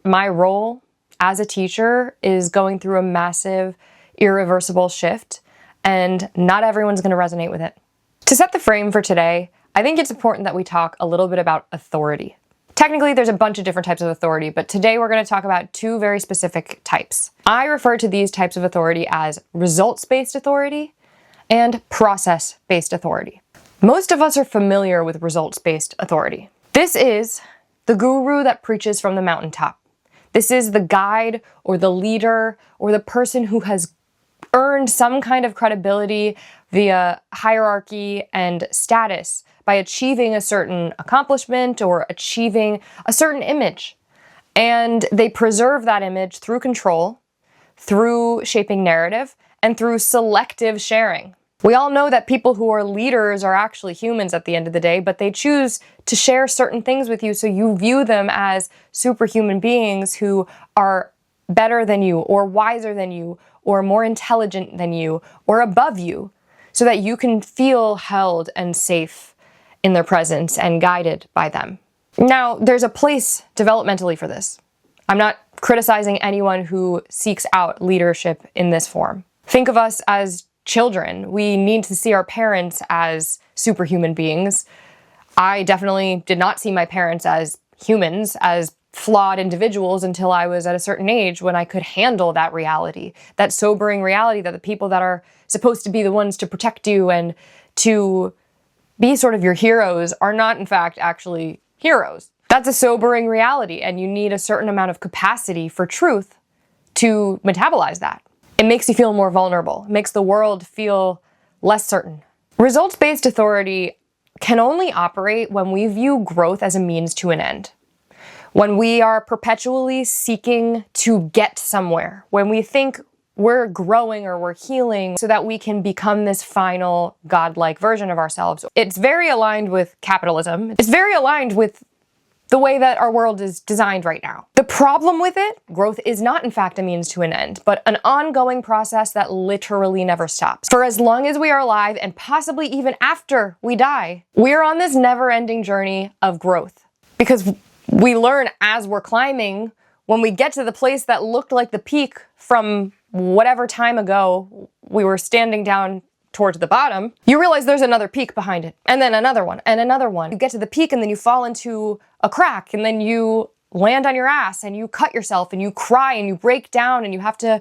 my role as a teacher is going through a massive, irreversible shift, and not everyone's going to resonate with it. To set the frame for today, I think it's important that we talk a little bit about authority. Technically, there's a bunch of different types of authority, but today we're going to talk about two very specific types. I refer to these types of authority as results-based authority and process-based authority. Most of us are familiar with results-based authority. This is the guru that preaches from the mountaintop. This is the guide or the leader or the person who has earned some kind of credibility via hierarchy and status by achieving a certain accomplishment or achieving a certain image. And they preserve that image through control, through shaping narrative, and through selective sharing. We all know that people who are leaders are actually humans at the end of the day, but they choose to share certain things with you so you view them as superhuman beings who are better than you, or wiser than you, or more intelligent than you, or above you, so that you can feel held and safe in their presence and guided by them. Now, there's a place developmentally for this. I'm not criticizing anyone who seeks out leadership in this form. Think of us as children. We need to see our parents as superhuman beings. I definitely did not see my parents as humans, as flawed individuals until I was at a certain age when I could handle that reality, that sobering reality that the people that are supposed to be the ones to protect you and to be sort of your heroes are not, in fact, actually heroes. That's a sobering reality, and you need a certain amount of capacity for truth to metabolize that. It makes you feel more vulnerable. It makes the world feel less certain. Results-based authority can only operate when we view growth as a means to an end. When we are perpetually seeking to get somewhere, when we think we're growing or we're healing so that we can become this final godlike version of ourselves. It's very aligned with capitalism. It's very aligned with the way that our world is designed right now. The problem with it, growth is not in fact a means to an end, but an ongoing process that literally never stops. For as long as we are alive, and possibly even after we die, we're on this never-ending journey of growth. Because we learn as we're climbing, when we get to the place that looked like the peak from whatever time ago we were standing down towards the bottom, you realize there's another peak behind it, and then another one, and another one. You get to the peak and then you fall into a crack, and then you land on your ass and you cut yourself and you cry and you break down and you have to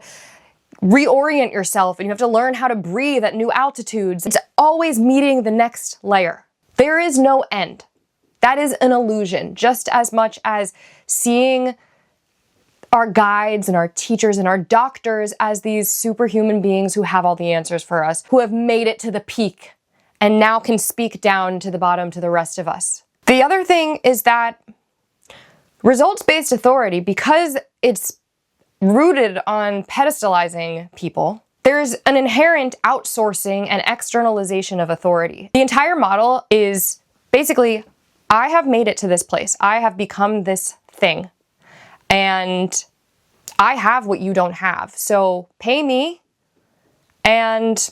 reorient yourself and you have to learn how to breathe at new altitudes. It's always meeting the next layer. There is no end. That is an illusion, just as much as seeing our guides and our teachers and our doctors as these superhuman beings who have all the answers for us, who have made it to the peak and now can speak down to the bottom to the rest of us. The other thing is that results-based authority, because it's rooted on pedestalizing people, there's an inherent outsourcing and externalization of authority. The entire model is basically, I have made it to this place. I have become this thing. And I have what you don't have. So pay me and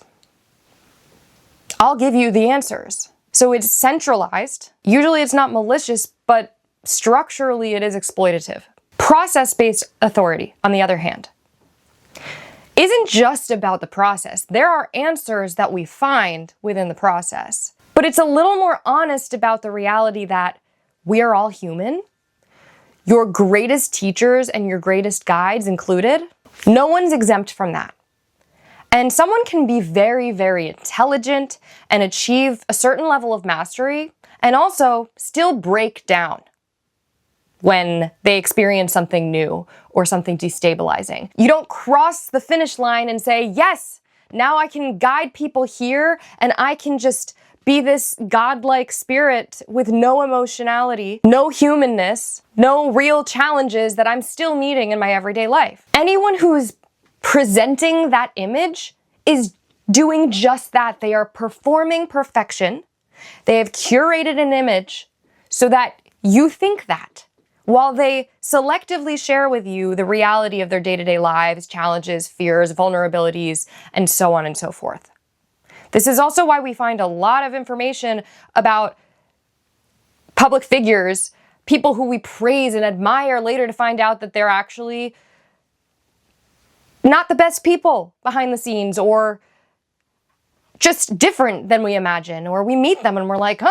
I'll give you the answers. So it's centralized. Usually it's not malicious, but structurally it is exploitative. Process-based authority, on the other hand, isn't just about the process. There are answers that we find within the process, but it's a little more honest about the reality that we are all human. Your greatest teachers and your greatest guides included, no one's exempt from that. And someone can be very, very intelligent and achieve a certain level of mastery and also still break down when they experience something new or something destabilizing. You don't cross the finish line and say, yes, now I can guide people here and I can just be this godlike spirit with no emotionality, no humanness, no real challenges that I'm still meeting in my everyday life. Anyone who's presenting that image is doing just that. They are performing perfection. They have curated an image so that you think that, while they selectively share with you the reality of their day-to-day lives, challenges, fears, vulnerabilities, and so on and so forth. This is also why we find a lot of information about public figures people who we praise and admire later to find out that they're actually not the best people behind the scenes, or just different than we imagine, or we meet them and we're like,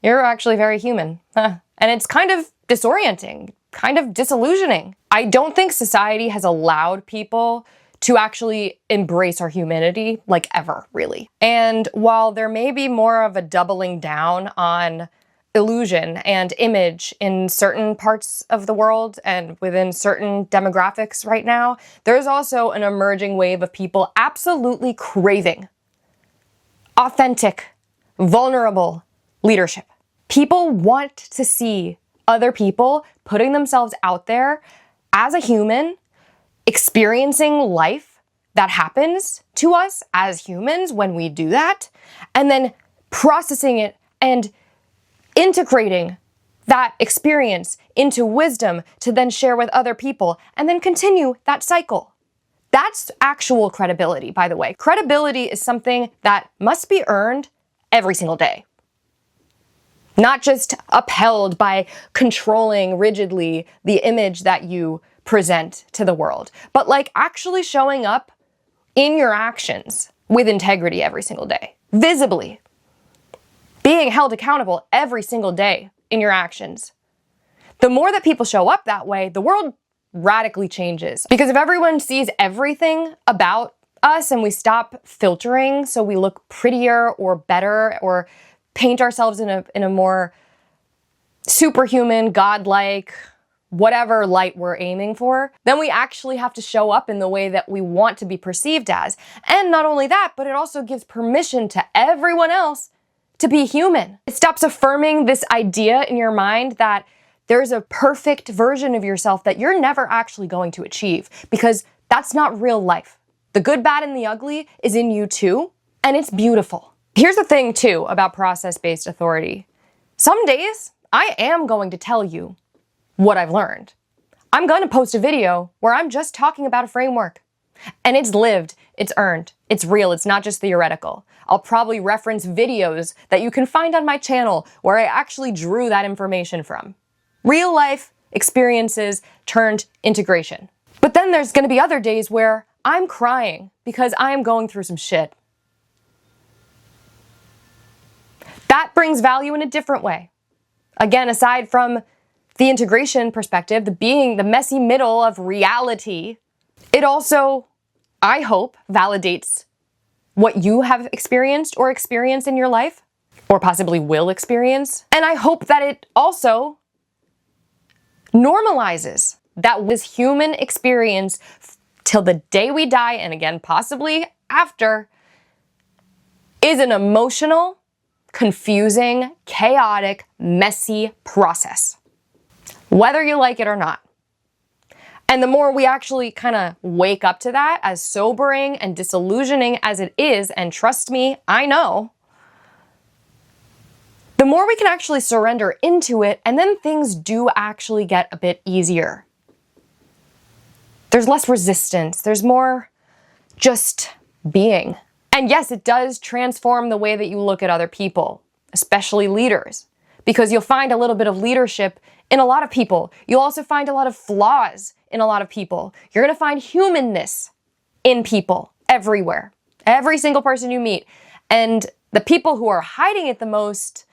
you're actually very human. And it's kind of disorienting, kind of disillusioning. I don't think society has allowed people to actually embrace our humanity, like, ever, really. And while there may be more of a doubling down on illusion and image in certain parts of the world and within certain demographics right now, there's also an emerging wave of people absolutely craving authentic, vulnerable leadership. People want to see other people putting themselves out there as a human, experiencing life that happens to us as humans when we do that, and then processing it and integrating that experience into wisdom to then share with other people, and then continue that cycle. That's actual credibility, by the way. Credibility is something that must be earned every single day. Not just upheld by controlling rigidly the image that you present to the world, but like actually showing up in your actions with integrity every single day, visibly. Being held accountable every single day in your actions. The more that people show up that way, the world radically changes. Because if everyone sees everything about us and we stop filtering so we look prettier or better or paint ourselves in a more superhuman, godlike, whatever light we're aiming for, then we actually have to show up in the way that we want to be perceived as. And not only that, but it also gives permission to everyone else to be human. It stops affirming this idea in your mind that there's a perfect version of yourself that you're never actually going to achieve, because that's not real life. The good, bad, and the ugly is in you too, and it's beautiful. Here's the thing too about process-based authority. Some days I am going to tell you what I've learned. I'm going to post a video where I'm just talking about a framework. And it's lived, it's earned, it's real, it's not just theoretical. I'll probably reference videos that you can find on my channel where I actually drew that information from. Real life experiences turned integration. But then there's going to be other days where I'm crying because I am going through some shit. That brings value in a different way. Again, aside from the integration perspective, the messy middle of reality, it also, I hope, validates what you have experienced or experience in your life, or possibly will experience. And I hope that it also normalizes that this human experience till the day we die, and again, possibly after, is an emotional, confusing, chaotic, messy process, whether you like it or not. And the more we actually kind of wake up to that, as sobering and disillusioning as it is, and trust me, I know, the more we can actually surrender into it, and then things do actually get a bit easier. There's less resistance, there's more just being. And yes, it does transform the way that you look at other people, especially leaders, because you'll find a little bit of leadership in a lot of people. You'll also find a lot of flaws in a lot of people. You're going to find humanness in people everywhere, every single person you meet. And the people who are hiding it the most,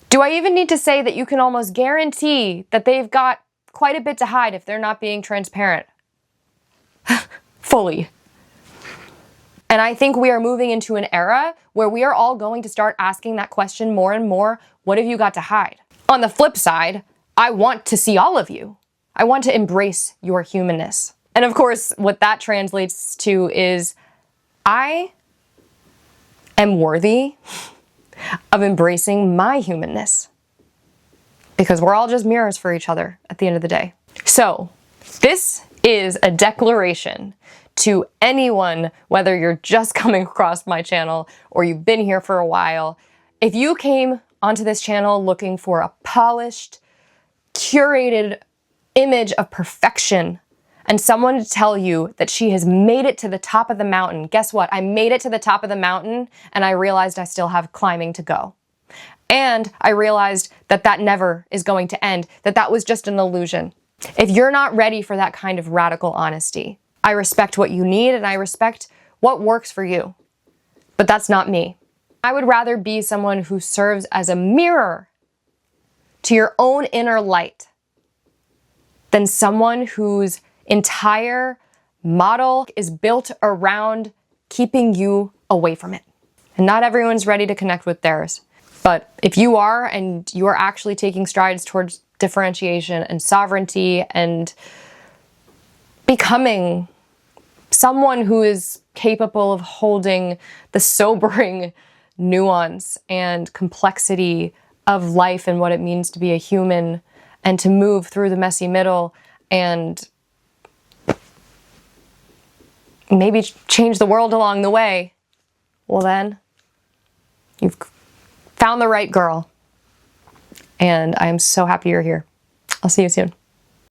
do I even need to say that you can almost guarantee that they've got quite a bit to hide if they're not being transparent fully. And I think we are moving into an era where we are all going to start asking that question more and more, what have you got to hide? On the flip side, I want to see all of you. I want to embrace your humanness. And of course, what that translates to is I am worthy of embracing my humanness, because we're all just mirrors for each other at the end of the day. So this is a declaration to anyone, whether you're just coming across my channel or you've been here for a while. If you came onto this channel looking for a polished, curated image of perfection and someone to tell you that she has made it to the top of the mountain, guess what? I made it to the top of the mountain and I realized I still have climbing to go. And I realized that that never is going to end, that that was just an illusion. If you're not ready for that kind of radical honesty, I respect what you need and I respect what works for you. But that's not me. I would rather be someone who serves as a mirror to your own inner light than someone whose entire model is built around keeping you away from it. And not everyone's ready to connect with theirs. But if you are, and you are actually taking strides towards differentiation and sovereignty and becoming someone who is capable of holding the sobering nuance and complexity of life and what it means to be a human and to move through the messy middle and maybe change the world along the way, well then, you've found the right girl. And I am so happy you're here. I'll see you soon.